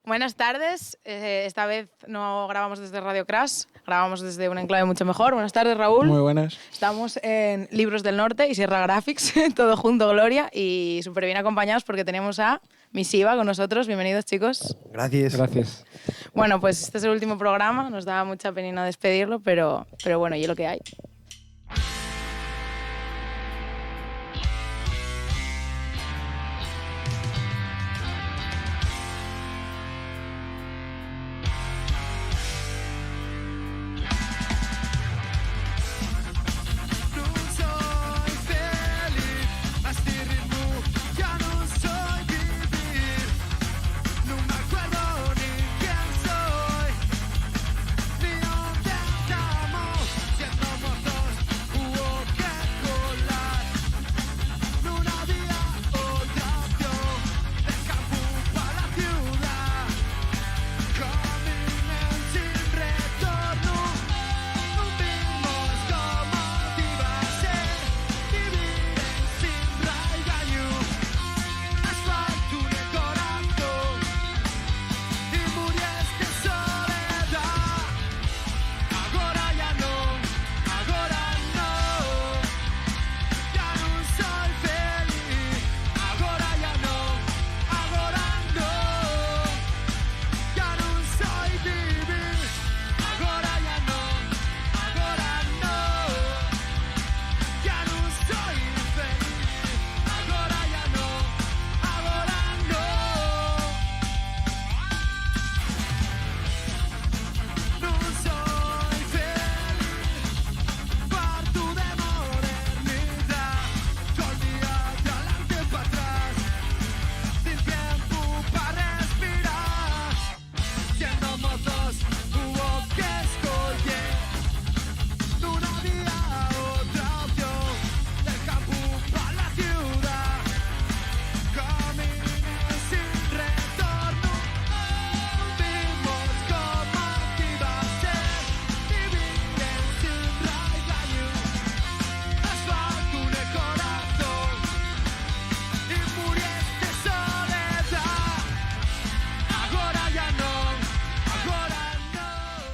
Buenas tardes, esta vez no grabamos desde Radio Crash, grabamos desde un enclave mucho mejor. Buenas tardes, Raúl. Muy buenas. Estamos en Libros del Norte y Sierra Graphics, todo junto, Gloria, y súper bien acompañados porque tenemos a Misiva con nosotros. Bienvenidos, chicos. Gracias. Gracias. Bueno, pues este es el último programa, nos da mucha pena despedirlo, pero bueno, y es lo que hay.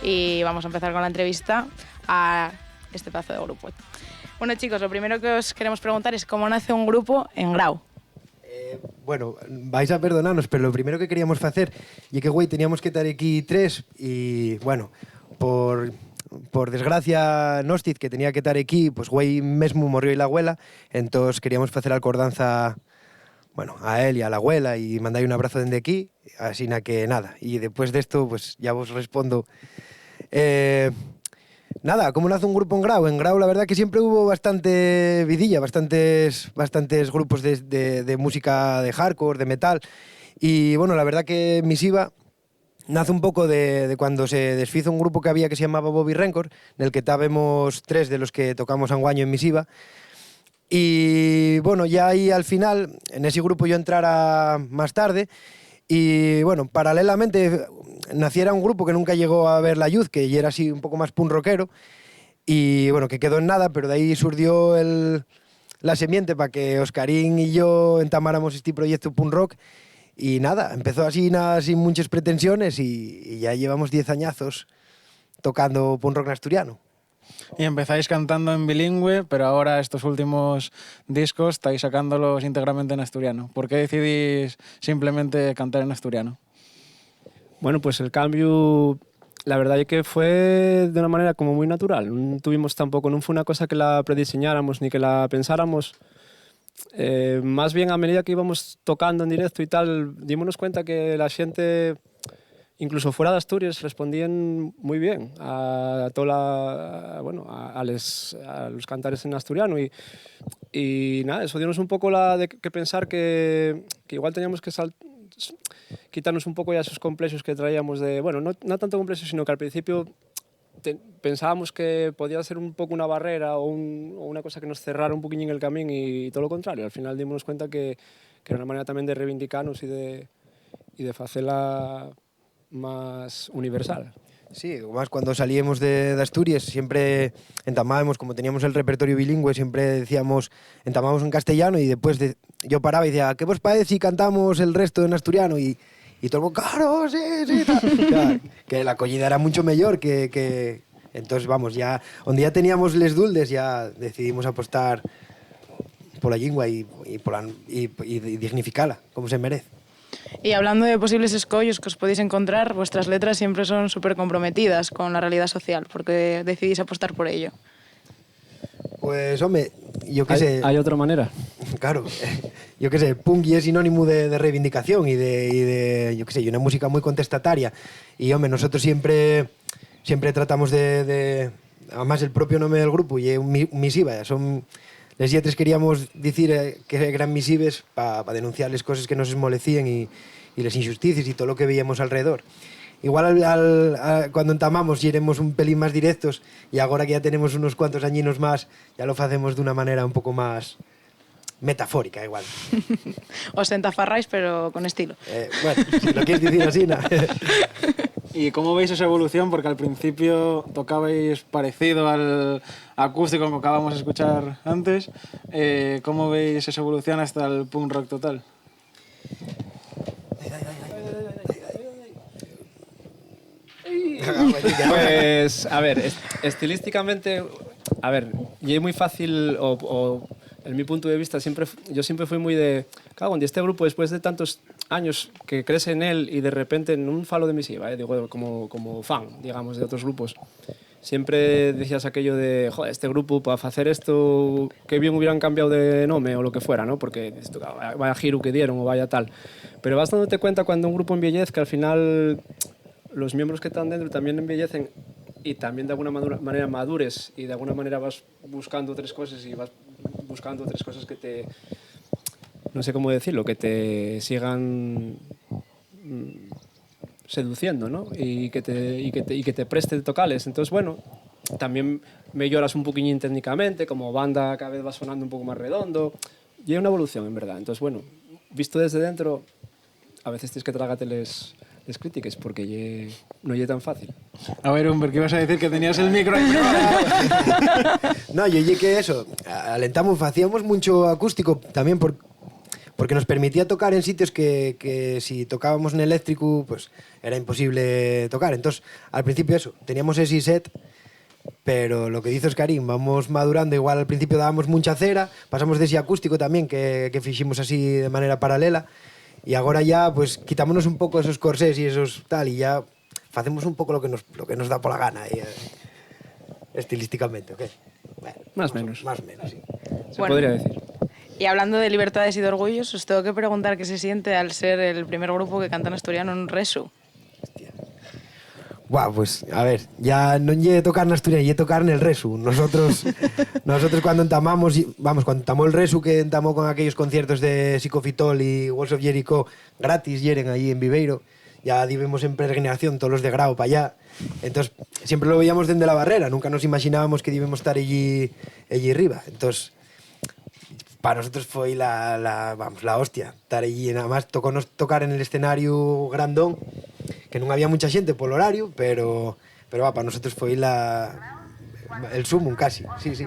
Y vamos a empezar con la entrevista a este pedazo de grupo. Bueno, chicos, lo primero que os queremos preguntar es cómo nace un grupo en Grau. Bueno, vais a perdonarnos, pero lo primero que queríamos hacer y que güey, teníamos que estar aquí tres y bueno, por desgracia Nostiz, que tenía que estar aquí, pues güey mesmo morrió y la abuela, entonces queríamos hacer alcordanza, bueno, a él y a la abuela y mandar un abrazo desde aquí, así que nada, y después de esto pues ya os respondo. Nada, ¿cómo nace un grupo en Grau? En Grau la verdad que siempre hubo bastante vidilla, bastantes grupos de música de hardcore, de metal. Y bueno, la verdad que Misiva nace un poco de cuando se deshizo un grupo que había que se llamaba Bobby Record, en el que estábamos tres de los que tocamos anguaño en Misiva. Y bueno, ya ahí al final, en ese grupo yo entrara más tarde. Y bueno, paralelamente naciera un grupo que nunca llegó a ver la Youth, que ya era así un poco más punk rockero, y bueno, que quedó en nada, pero de ahí surgió la semiente para que Oscarín y yo entamáramos este proyecto punk rock, y nada, empezó así sin muchas pretensiones, y ya llevamos 10 añazos tocando punk rock asturiano. Y empezáis cantando en bilingüe, pero ahora estos últimos discos estáis sacándolos íntegramente en asturiano. ¿Por qué decidís simplemente cantar en asturiano? Bueno, pues el cambio, la verdad es que fue de una manera como muy natural. No tuvimos tampoco, no fue una cosa que la prediseñáramos ni que la pensáramos. Más bien a medida que íbamos tocando en directo y tal, dimos cuenta que la gente, incluso fuera de Asturias, respondían muy bien a los cantares en asturiano y nada, eso dio un poco que pensar que igual teníamos que quitarnos un poco ya esos complejos que traíamos no tanto complejos, sino que al principio pensábamos que podía ser un poco una barrera o una cosa que nos cerrara un poquillo en el camino y todo lo contrario. Al final dimos cuenta que era una manera también de reivindicarnos y de hacerla más universal. Sí, además cuando salíamos de Asturias siempre entamábamos, como teníamos el repertorio bilingüe, siempre entamábamos en castellano y después yo paraba y decía, ¿qué vos parece si cantamos el resto en asturiano? Y y todo el mundo, claro, sí, sí, tal. Claro, que la acogida era mucho mejor que... Entonces, vamos, ya, donde ya teníamos les duldes, ya decidimos apostar por la lengua y dignificarla, como se merece. Y hablando de posibles escollos que os podéis encontrar, vuestras letras siempre son súper comprometidas con la realidad social, porque decidís apostar por ello. Pues, hombre, yo qué sé... ¿Hay otra manera? Claro, yo qué sé, punk es sinónimo de reivindicación y de, yo qué sé, y una música muy contestataria. Y, hombre, nosotros siempre tratamos de además, el propio nombre del grupo y misiva, son... Les lletres queríamos decir que eran misives para denunciar las cosas que nos esmolecían y las injusticias y todo lo que veíamos alrededor. Igual cuando entamamos y éramos un pelín más directos y ahora que ya tenemos unos cuantos añinos más, ya lo hacemos de una manera un poco más metafórica igual. Os entafarráis, pero con estilo. Bueno, si lo quieres decir así, ¿no? ¿Y cómo veis esa evolución? Porque al principio tocabais parecido al acústico que acabamos de escuchar antes. ¿Cómo veis esa evolución hasta el punk rock total? Pues, a ver, estilísticamente, a ver, y es muy fácil, en mi punto de vista, yo siempre fui muy de, claro, cuando este grupo, después de tantos años que crees en él y de repente en un falo de misiva, digo, como fan, digamos, de otros grupos, siempre decías aquello de, joder, este grupo, para hacer esto, qué bien hubieran cambiado de nombre o lo que fuera, ¿no? Porque esto, vaya giro que dieron o vaya tal. Pero vas dándote cuenta cuando un grupo embellece que al final los miembros que están dentro también embellecen y también de alguna manera madures y de alguna manera vas buscando otras cosas y vas buscando otras cosas que te, no sé cómo decirlo, que te sigan seduciendo, ¿no? Y que te preste tocales. Entonces, bueno, también mejoras un poquillín técnicamente, como banda cada vez va sonando un poco más redondo y hay una evolución, en verdad. Entonces, bueno, visto desde dentro, a veces tienes que tragarte les críticas porque no es tan fácil. A ver, Humber, ¿qué ibas a decir? Que tenías el micro ahí. No, yo llegué que eso, alentamos, hacíamos mucho acústico también porque nos permitía tocar en sitios que si tocábamos en eléctrico pues era imposible tocar. Entonces, al principio eso, teníamos ese set, pero lo que dices, Karim, vamos madurando. Igual al principio dábamos mucha cera, pasamos de ese acústico también que fiximos así de manera paralela. Y ahora ya, pues, quitámonos un poco esos corsés y esos tal, y ya hacemos un poco lo que nos da por la gana, estilísticamente, ¿ok? Bueno, más o menos, sí. Se podría decir. Y hablando de libertades y de orgullos, os tengo que preguntar qué se siente al ser el primer grupo que canta en asturiano en un resu. Hostia. Guau, pues, a ver, ya no llegué a tocar en asturiano, llegué a tocar en el resu. Nosotros cuando entamamos, cuando entamó el resu, que entamó con aquellos conciertos de Psicofitol y Walls of Jericho gratis, yeren ahí en Viveiro, ya vivimos en peregrinación todos los de grado para allá. Entonces, siempre lo veíamos desde la barrera, nunca nos imaginábamos que debíamos estar allí arriba. Entonces, para nosotros fue la hostia, estar allí. Nada más tocónos tocar en el escenario grandón, que no había mucha gente por el horario, pero para nosotros fue el sumum casi, sí, sí.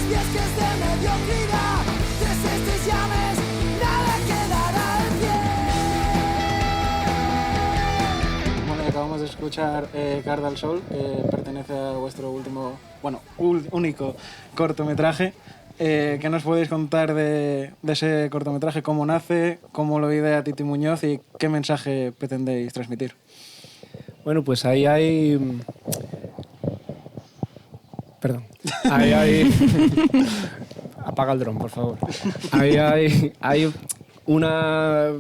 viesques de mediocridad, tres llaves, nada quedará en pie. Bueno, y acabamos de escuchar Carda al Sol, que pertenece a vuestro último, bueno, único cortometraje. ¿Qué nos podéis contar de ese cortometraje? ¿Cómo nace? ¿Cómo lo idea Titi Muñoz? ¿Y qué mensaje pretendéis transmitir? Bueno, pues ahí hay... Perdón. Ahí hay... Apaga el dron, por favor. Ahí hay una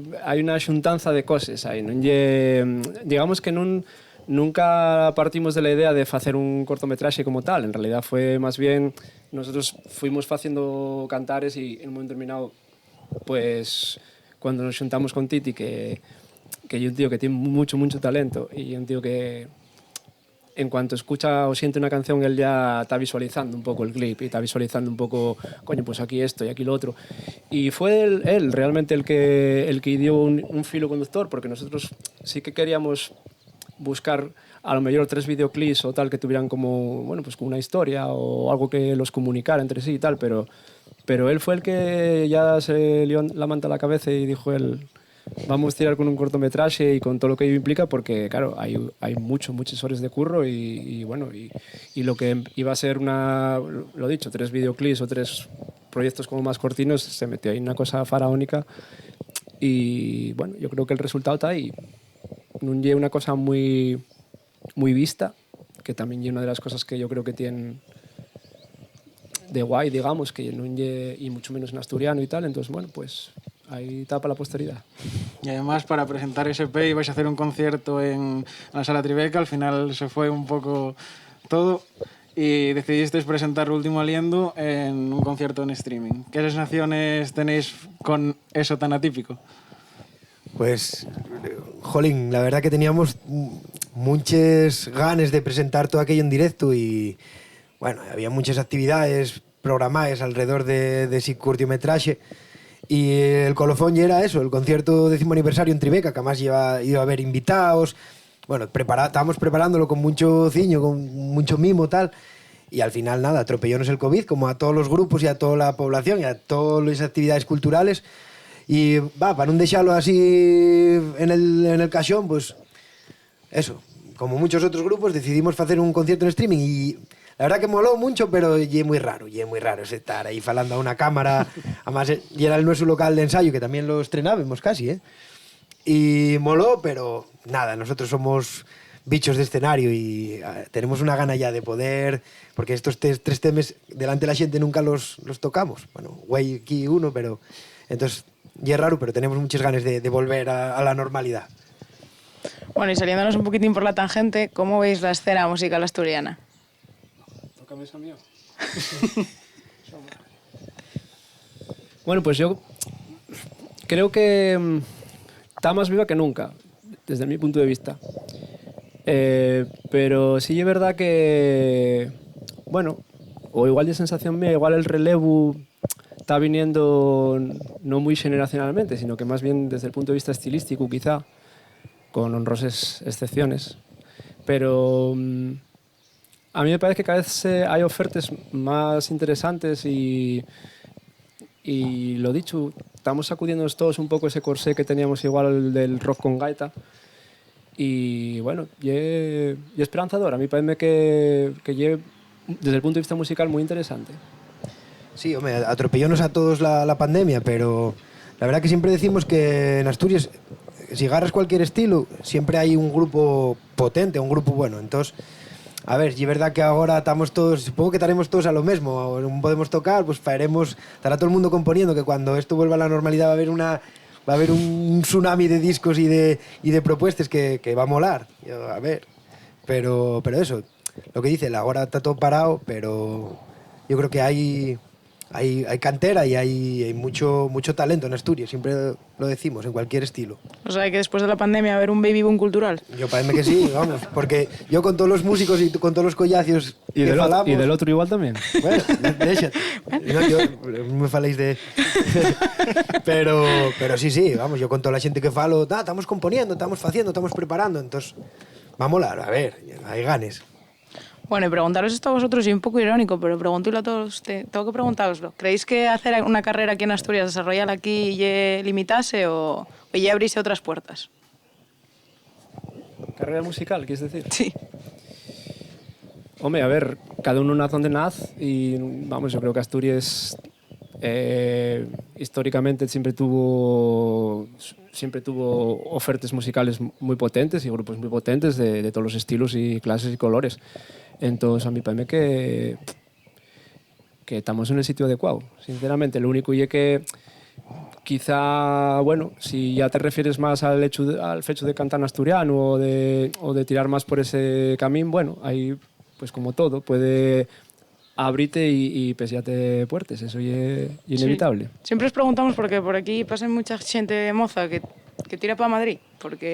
xuntanza de cosas aí, non lle... Digamos que nunca partimos de la idea de hacer un cortometraje como tal. En realidad fue más bien... Nosotros fuimos haciendo cantares y en un momento determinado, pues, cuando nos juntamos con Titi, que es un tío que tiene mucho talento y un tío que en cuanto escucha o siente una canción él ya está visualizando un poco el clip y está visualizando un poco, coño, pues aquí esto y aquí lo otro. Y fue él realmente el que dio un filo conductor, porque nosotros sí que queríamos buscar a lo mejor 3 videoclips o tal que tuvieran como, bueno, pues como una historia o algo que los comunicara entre sí y tal, pero él fue el que ya se lió la manta a la cabeza y dijo él, vamos a tirar con un cortometraje y con todo lo que ello implica, porque claro, hay muchas horas de curro y bueno, y lo que iba a ser lo dicho, 3 videoclips o 3 proyectos como más cortinos, se metió ahí una cosa faraónica y bueno, yo creo que el resultado está ahí. No es una cosa muy vista, que también es una de las cosas que yo creo que tienen de guay, digamos, que no y mucho menos en asturiano y tal, entonces bueno, pues ahí está para la posteridad. Y además, para presentar ese EP ibais a hacer un concierto en la Sala Tribeca, al final se fue un poco todo y decidisteis presentar Último Aliento en un concierto en streaming. ¿Qué sensaciones tenéis con eso tan atípico? Pues, jolín, la verdad que teníamos muchas ganas de presentar todo aquello en directo y, bueno, había muchas actividades programadas alrededor de ese cortometraje y el colofón ya era eso, el concierto 10º aniversario en Tribeca, que además iba a haber invitados, bueno, estábamos preparándolo con mucho ciño, con mucho mimo tal, y al final nada, atropellónos el COVID, como a todos los grupos y a toda la población y a todas las actividades culturales. Y para no dejarlo así en el caixón, pues eso, como muchos otros grupos decidimos hacer un concierto en streaming y la verdad que moló mucho, pero es muy raro ese estar ahí falando a una cámara, además y era el nuestro local de ensayo que también lo estrenábamos casi, y moló, pero nada, nosotros somos bichos de escenario y tenemos una gana ya de poder, porque estos 3 temas delante de la gente nunca los tocamos, bueno, güey aquí uno, pero entonces y es raro, pero tenemos muchas ganas de volver a la normalidad. Bueno, y saliéndonos un poquitín por la tangente, ¿cómo veis la escena musical asturiana? Tócame eso mío. Bueno, pues yo creo que está más viva que nunca, desde mi punto de vista. Pero sí es verdad que, bueno, o igual de sensación mía, igual el relevo está viniendo no muy generacionalmente, sino que más bien desde el punto de vista estilístico, quizá, con honrosas excepciones. Pero a mí me parece que cada vez hay ofertas más interesantes y lo dicho, estamos sacudiéndonos todos un poco ese corsé que teníamos igual del rock con gaita. Y bueno, y esperanzador. A mí parece que desde el punto de vista musical muy interesante. Sí, hombre, atropellónos a todos la pandemia, pero la verdad que siempre decimos que en Asturias, si agarras cualquier estilo, siempre hay un grupo potente, un grupo bueno. Entonces, a ver, y es verdad que ahora estamos todos, supongo que estaremos todos a lo mismo, no podemos tocar, pues estará todo el mundo componiendo, que cuando esto vuelva a la normalidad va a haber un tsunami de discos y de propuestas que va a molar. A ver, pero eso, lo que dice, ahora está todo parado, pero yo creo que hay cantera y hay mucho talento en Asturias, siempre lo decimos, en cualquier estilo. O sea, que después de la pandemia va a haber un baby boom cultural. Yo parece que sí, vamos, porque yo con todos los músicos y con todos los collacios que falamos... Y del otro igual también. Bueno, déjate. No me faléis de... pero sí, vamos, yo con toda la gente que falo, estamos componiendo, estamos haciendo, estamos preparando, entonces va a molar, a ver, hay ganes. Bueno, y preguntaros esto a vosotros, y un poco irónico, pero pregúntelo a todos, tengo que preguntároslo. ¿Creéis que hacer una carrera aquí en Asturias, desarrollarla aquí, ya limitase o ya abrirse otras puertas? Carrera musical, quieres decir? Sí. Hombre, a ver, cada uno nace donde nace y vamos, yo creo que Asturias históricamente siempre tuvo ofertas musicales muy potentes y grupos muy potentes de todos los estilos y clases y colores. Entonces a mí parece que estamos en el sitio adecuado, sinceramente. Lo único es que quizá, bueno, si ya te refieres más al hecho de cantar en asturiano o de tirar más por ese camino, bueno, ahí, pues como todo, puede abrirte y pesearte puertas, eso es inevitable. Sí. Siempre os preguntamos porque por aquí pasa mucha gente moza que tira para Madrid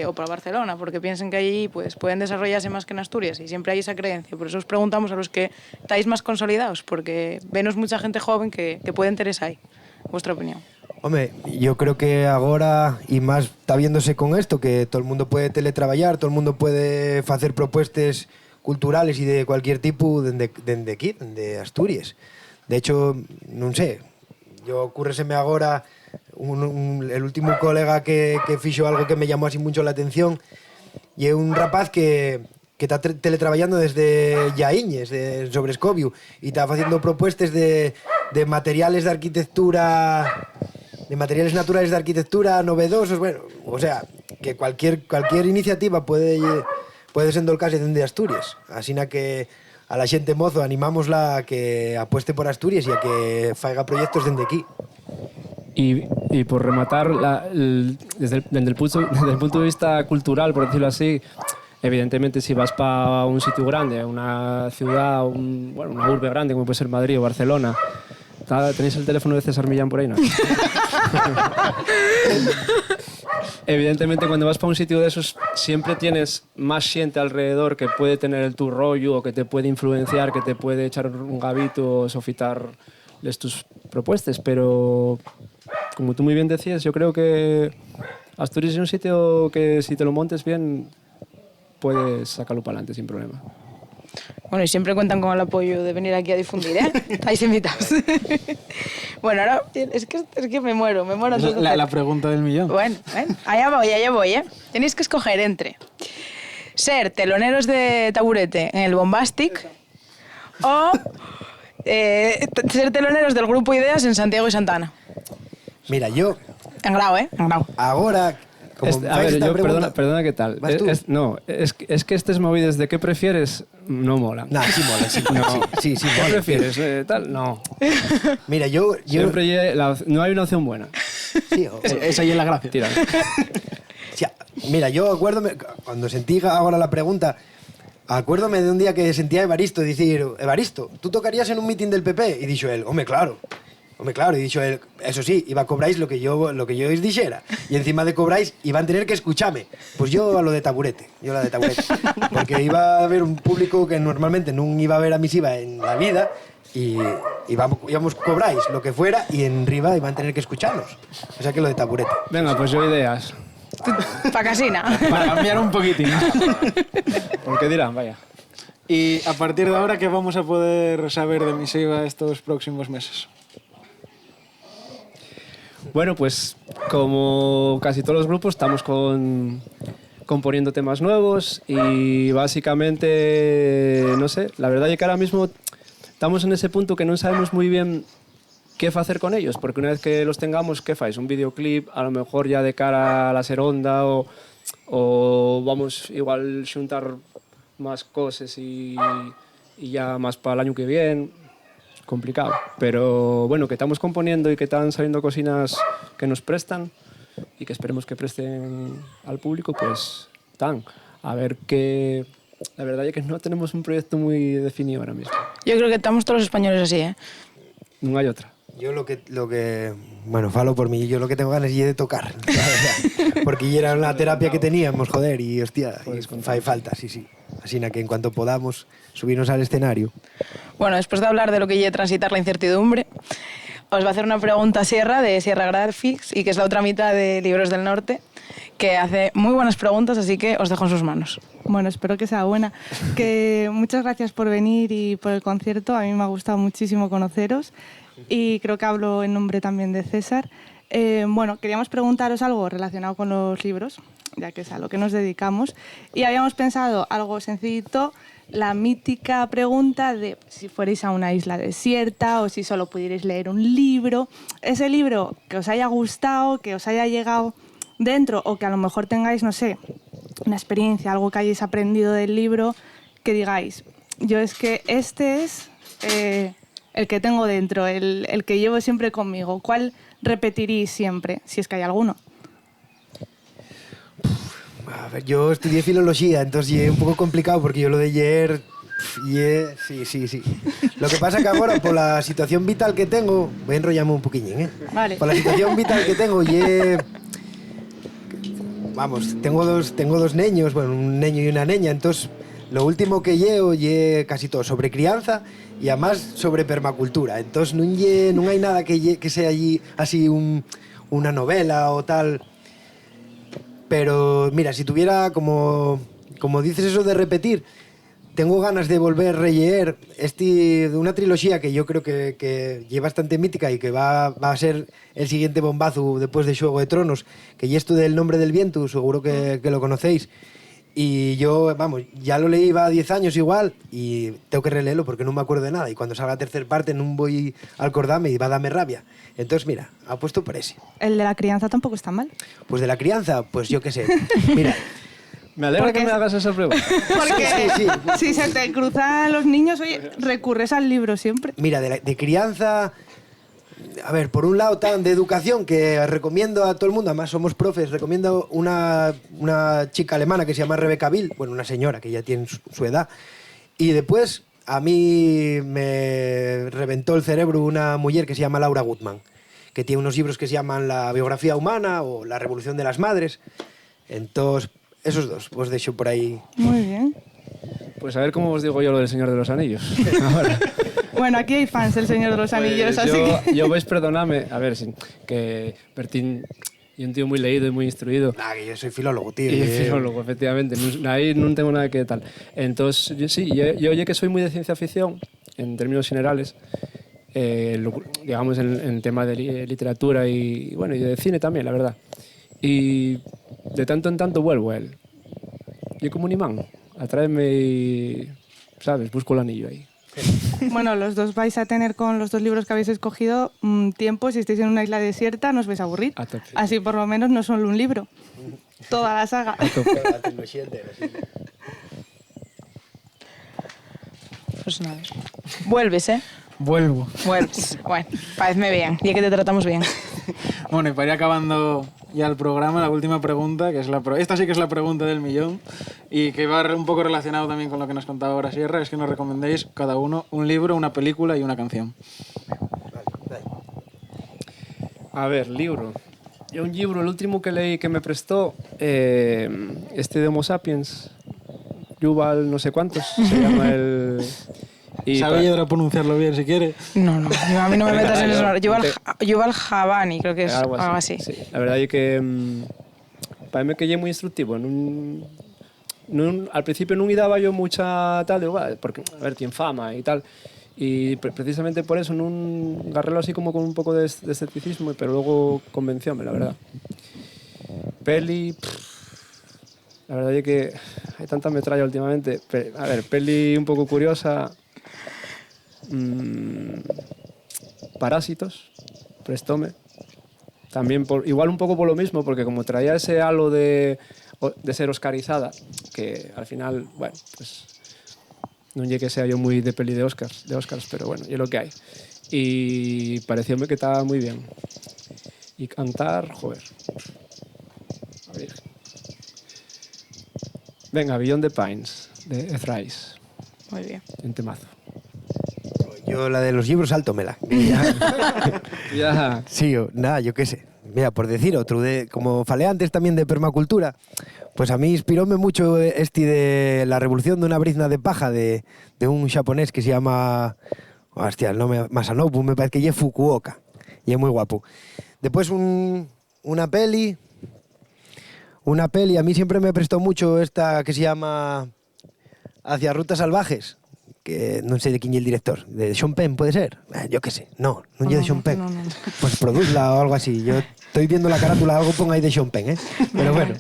o para Barcelona, porque piensan que allí pues, pueden desarrollarse más que en Asturias y siempre hay esa creencia. Por eso os preguntamos a los que estáis más consolidados, porque venos mucha gente joven que puede interesar ahí. Vuestra opinión. Hombre, yo creo que ahora, y más está viéndose con esto, que todo el mundo puede teletraballar, todo el mundo puede hacer propuestas culturales y de cualquier tipo dende aquí, dende Asturias. De hecho, non sei, yo ocurreseme agora el último colega que fixo algo que me llamó así mucho la atención y é un rapaz que está teletraballando desde Llaiñes, sobre Escobiu, e está facendo propuestas de materiales de arquitectura, de materiales naturales de arquitectura novedosos, bueno, o sea, que cualquier iniciativa puede sendolcarse dende Asturias. Así que a la xente mozo animámosla a que apueste por Asturias e a que faiga proyectos dende aquí. Y por rematar, desde el punto de vista cultural, por decirlo así, evidentemente si vas para un sitio grande, una ciudad, una urbe grande como puede ser Madrid o Barcelona, ¿tenéis el teléfono de César Millán por ahí? No. Evidentemente cuando vas para un sitio de esos siempre tienes más gente alrededor que puede tener tu rollo o que te puede influenciar, que te puede echar un gavito o sofitarles tus propuestas, pero como tú muy bien decías, yo creo que Asturias es un sitio que si te lo montes bien puedes sacarlo para adelante sin problema. Bueno, y siempre cuentan con el apoyo de venir aquí a difundir, ¿eh? Estáis invitados. Bueno, ahora es que me muero. La pregunta del millón. Bueno, allá voy, ¿eh? Tenéis que escoger entre ser teloneros de Taburete en el Bombastic o ser teloneros del grupo Ideas en Santiago y Santana. Mira, yo... En Grau, ¿eh? En Grau. Ahora... A ver, yo, perdona, ¿qué tal? Es que estas movidas de qué prefieres no molan. Nah, sí mola, sí. No. Sí, ¿Qué mola. prefieres? Tal, no. Mira, yo... Siempre no hay una opción buena. Sí, Esa ahí es la gracia. Tira. Sí, mira, yo acuérdome, cuando sentí ahora la pregunta, acuérdome de un día que sentía a Evaristo decir, Evaristo, ¿tú tocarías en un mitin del PP? Y dijo él, hombre, claro, y dicho él, eso sí, iba a cobráis lo que yo os dijera. Y encima de cobráis, iban a tener que escucharme. Pues yo a lo de Taburete, porque iba a haber un público que normalmente no iba a ver a Misiva en la vida y íbamos cobráis lo que fuera y en Riva iban a tener que escucharnos. O sea que lo de Taburete. Venga, pues yo ideas. Pa' casina. Para cambiar un poquitín. Porque dirán, vaya. Y a partir de ahora, ¿qué vamos a poder saber de Misiva estos próximos meses? Bueno, pues como casi todos los grupos estamos componiendo temas nuevos y básicamente, no sé, la verdad es que ahora mismo estamos en ese punto que no sabemos muy bien qué hacer con ellos, porque una vez que los tengamos, ¿qué fais? Un videoclip, a lo mejor ya de cara a la Seronda o vamos igual juntar más cosas y ya más para el año que viene. Complicado, pero bueno, que estamos componiendo y que están saliendo cocinas que nos prestan y que esperemos que presten al público, pues están. A ver qué... La verdad es que no tenemos un proyecto muy definido ahora mismo. Yo creo que estamos todos los españoles así, ¿eh? No hay otra. Yo lo que bueno, falo por mí, yo lo que tengo ganas es de tocar, la verdad. Porque ya era una terapia que teníamos, joder, y hostia, y fai falta, sí. Así que en cuanto podamos subirnos al escenario. Bueno, después de hablar de lo que lleva transitar la incertidumbre, os va a hacer una pregunta Sierra, de Sierra Graphics, y que es la otra mitad de Libros del Norte, que hace muy buenas preguntas, así que os dejo en sus manos. Bueno, espero que sea buena. Que muchas gracias por venir y por el concierto. A mí me ha gustado muchísimo conoceros y creo que hablo en nombre también de César. Bueno, queríamos preguntaros algo relacionado con los libros, ya que es a lo que nos dedicamos, y habíamos pensado algo sencillito, la mítica pregunta de si fuerais a una isla desierta o si solo pudierais leer un libro, ese libro que os haya gustado, que os haya llegado dentro o que a lo mejor tengáis, no sé, una experiencia, algo que hayáis aprendido del libro, que digáis, yo es que este es el que tengo dentro, el que llevo siempre conmigo. ¿Cuál repetiréis siempre, si es que hay alguno? A ver, yo estudié filología, entonces es un poco complicado porque yo lo de leer... Sí. Lo que pasa que ahora, por la situación vital que tengo... Voy a enrollarme un poquillín, ¿eh? Vale. Por la situación vital que tengo, vamos, tengo dos niños, bueno, un niño y una niña, entonces lo último que llevo casi todo sobre crianza y además sobre permacultura. Entonces no hay nada que sea allí así una novela o tal. Pero mira, si tuviera, como dices eso de repetir, tengo ganas de volver a releer de una trilogía que yo creo que es bastante mítica y que va a ser el siguiente bombazo después de Juego de Tronos, que es esto del Nombre del Viento, seguro que lo conocéis. Y yo, vamos, ya lo leí va 10 años igual y tengo que releerlo porque no me acuerdo de nada. Y cuando salga la tercera parte no voy a acordarme y va a darme rabia. Entonces, mira, apuesto por ese. El de la crianza tampoco está mal. Pues de la crianza, pues yo qué sé. Mira, Me alegra que me hagas esa pregunta. Porque Sí. si se te cruzan los niños, oye, recurres al libro siempre. mira, de crianza... A ver, por un lado, de educación, que recomiendo a todo el mundo, además somos profes, recomiendo una chica alemana que se llama Rebecca Bill, bueno, una señora que ya tiene su edad. Y después, a mí me reventó el cerebro una mujer que se llama Laura Gutman, que tiene unos libros que se llaman La biografía humana o La revolución de las madres. Entonces, esos dos, os dejo por ahí. Muy bien. Pues a ver cómo os digo yo lo del Señor de los Anillos. Ahora. Bueno, aquí hay fans del Señor de los Anillos, así que... Yo vais, perdonadme, a ver, que Bertín y un tío muy leído y muy instruido. Que yo soy filólogo, tío. Y filólogo, efectivamente. Ahí no tengo nada que tal. Entonces, yo oye que soy muy de ciencia ficción, en términos generales, digamos en tema de literatura y bueno, y de cine también, la verdad. Y de tanto en tanto vuelvo a él. Yo como un imán, atráeme y, ¿sabes? Busco el anillo ahí. Bueno, los dos vais a tener con los dos libros que habéis escogido tiempo. Si estáis en una isla desierta, no os vais a aburrir. A tope. Así por lo menos no solo un libro. Toda la saga. Pues nada. Vuelves, ¿eh? Vuelvo. Vuelves. Bueno, parece bien. Y que te tratamos bien. Bueno, y para ir acabando ya el programa, la última pregunta, que es esta sí que es la pregunta del millón y que va un poco relacionado también con lo que nos contaba ahora Sierra, es que nos recomendéis cada uno un libro, una película y una canción. A ver, libro. Yo un libro, el último que leí que me prestó, este de Homo Sapiens, Yuval no sé cuántos, se llama el... ¿Sabe Yedra pronunciarlo bien si quiere? No, a mí no me metas en eso. Yuval Javani, creo que es algo así. Sí. La verdad es que para mí que es muy instructivo. Al principio no me daba yo mucha tal, digo, porque a ver, tiene fama y tal. Y precisamente por eso no agarrélo así como con un poco de escepticismo, pero luego convencióme, la verdad. Peli... La verdad es que hay tanta metralla últimamente. A ver, peli un poco curiosa... Parásitos, prestóme. También igual un poco por lo mismo, porque como traía ese halo de ser oscarizada, que al final, bueno, pues no llegué que sea yo muy de peli de Oscars, pero bueno, es lo que hay. Y parecióme que estaba muy bien. Y cantar, joder. A ver. Venga, Beyond the Pines, de Ethrice. Muy bien. En temazo. Yo la de los libros saltómela. Ya. Sí, nada, yo qué sé. Mira, por decir otro, como falé antes también de permacultura, pues a mí inspiróme mucho de La revolución de una brizna de paja de un japonés que se llama... Hostia, el nombre Masanobu, me parece que es Fukuoka. Y es muy guapo. Después una peli... una peli, a mí siempre me prestó mucho esta que se llama Hacia Rutas Salvajes, que non sei de quién é el director, de Sean Penn, puede ser? Yo qué sé, no é de Sean Penn. No. Pues produzla o algo así. Yo estoy viendo la carátula, algo ponga ahí de Sean Penn, ¿eh? Pero bueno.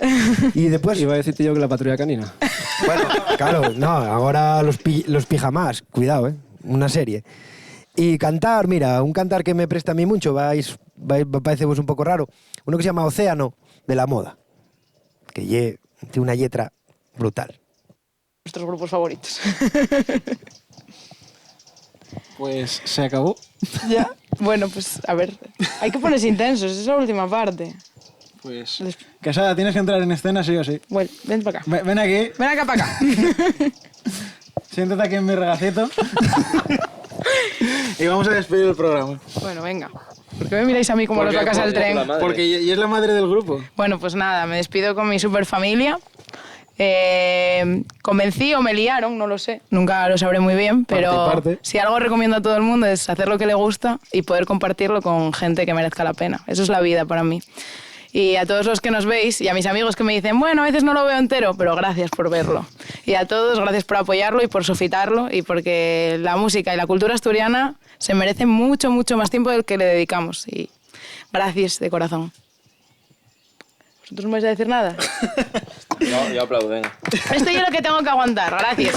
Y después... Iba a decirte yo que la patrulla canina. Bueno, claro, no, ahora los pijamas, cuidado, ¿eh? Una serie. Y cantar, mira, un cantar que me presta a mí mucho, parece un poco raro, uno que se llama Océano, de La Moda, que tiene una letra brutal. Nuestros grupos favoritos. Pues se acabó. Ya. Bueno, pues a ver, hay que ponerse intensos, esa es la última parte. Pues, Quesada, tienes que entrar en escena sí o sí. Bueno, ven para acá. Ven aquí, Ven acá para acá. siéntate aquí en mi regacito. Y vamos a despedir el programa. Bueno, venga. ¿Por qué me miráis a mí como los vacas al tren? Porque y es la madre del grupo. Bueno, pues nada, me despido con mi super familia. Convencí o me liaron, no lo sé. Nunca lo sabré muy bien, pero Parte. si algo recomiendo a todo el mundo es hacer lo que le gusta y poder compartirlo con gente que merezca la pena. Eso es la vida para mí. Y a todos los que nos veis y a mis amigos que me dicen, bueno, a veces no lo veo entero, pero gracias por verlo. Y a todos, gracias por apoyarlo y por sofitarlo y porque la música y la cultura asturiana se merecen mucho, mucho más tiempo del que le dedicamos. Y gracias de corazón. ¿Vosotros no me vais a decir nada? No, yo aplaudo, venga. Esto yo lo que tengo que aguantar, gracias.